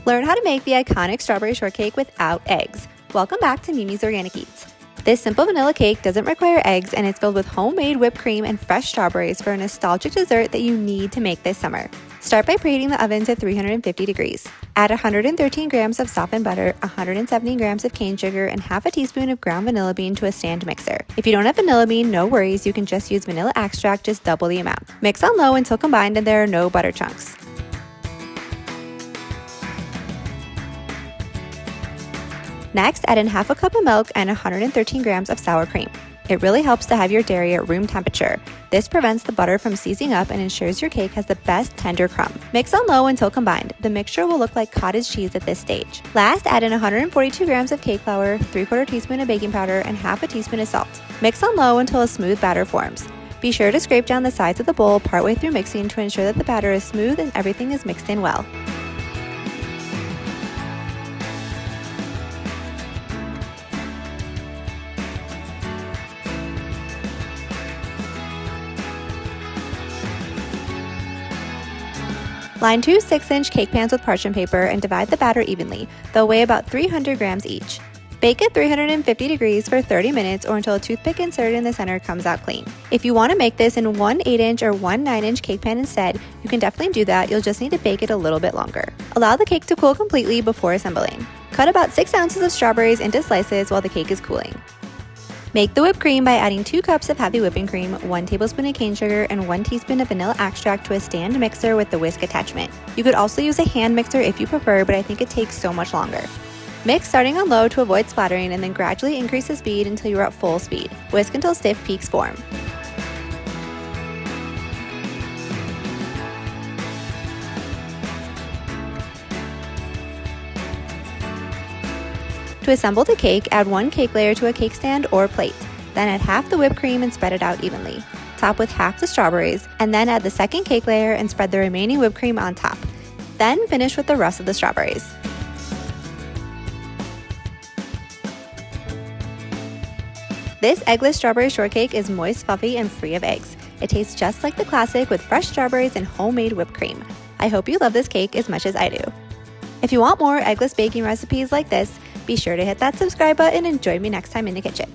Learn how to make the iconic strawberry shortcake without eggs. Welcome back to Mimi's Organic Eats. This simple vanilla cake doesn't require eggs and it's filled with homemade whipped cream and fresh strawberries for a nostalgic dessert that you need to make this summer. Start by preheating the oven to 350 degrees. Add 113 grams of softened butter, 170 grams of cane sugar, and half a teaspoon of ground vanilla bean to a stand mixer. If you don't have vanilla bean, no worries, you can just use vanilla extract, just double the amount. Mix on low until combined and there are no butter chunks. Next, add in half a cup of milk and 113 grams of sour cream. It really helps to have your dairy at room temperature. This prevents the butter from seizing up and ensures your cake has the best tender crumb. Mix on low until combined. The mixture will look like cottage cheese at this stage. Last, add in 142 grams of cake flour, 3/4 teaspoon of baking powder, and half a teaspoon of salt. Mix on low until a smooth batter forms. Be sure to scrape down the sides of the bowl partway through mixing to ensure that the batter is smooth and everything is mixed in well. Line two 6-inch cake pans with parchment paper and divide the batter evenly. They'll weigh about 300 grams each. Bake at 350 degrees for 30 minutes or until a toothpick inserted in the center comes out clean. If you want to make this in one 8-inch or one 9-inch cake pan instead, you can definitely do that. You'll just need to bake it a little bit longer. Allow the cake to cool completely before assembling. Cut about 6 ounces of strawberries into slices while the cake is cooling. Make the whipped cream by adding 2 cups of heavy whipping cream, 1 tablespoon of cane sugar, and 1 teaspoon of vanilla extract to a stand mixer with the whisk attachment. You could also use a hand mixer if you prefer, but I think it takes so much longer. Mix starting on low to avoid splattering and then gradually increase the speed until you're at full speed. Whisk until stiff peaks form. To assemble the cake, add 1 cake layer to a cake stand or plate. Then add half the whipped cream and spread it out evenly. Top with half the strawberries, and then add the second cake layer and spread the remaining whipped cream on top. Then finish with the rest of the strawberries. This eggless strawberry shortcake is moist, fluffy, and free of eggs. It tastes just like the classic with fresh strawberries and homemade whipped cream. I hope you love this cake as much as I do. If you want more eggless baking recipes like this, be sure to hit that subscribe button and join me next time in the kitchen.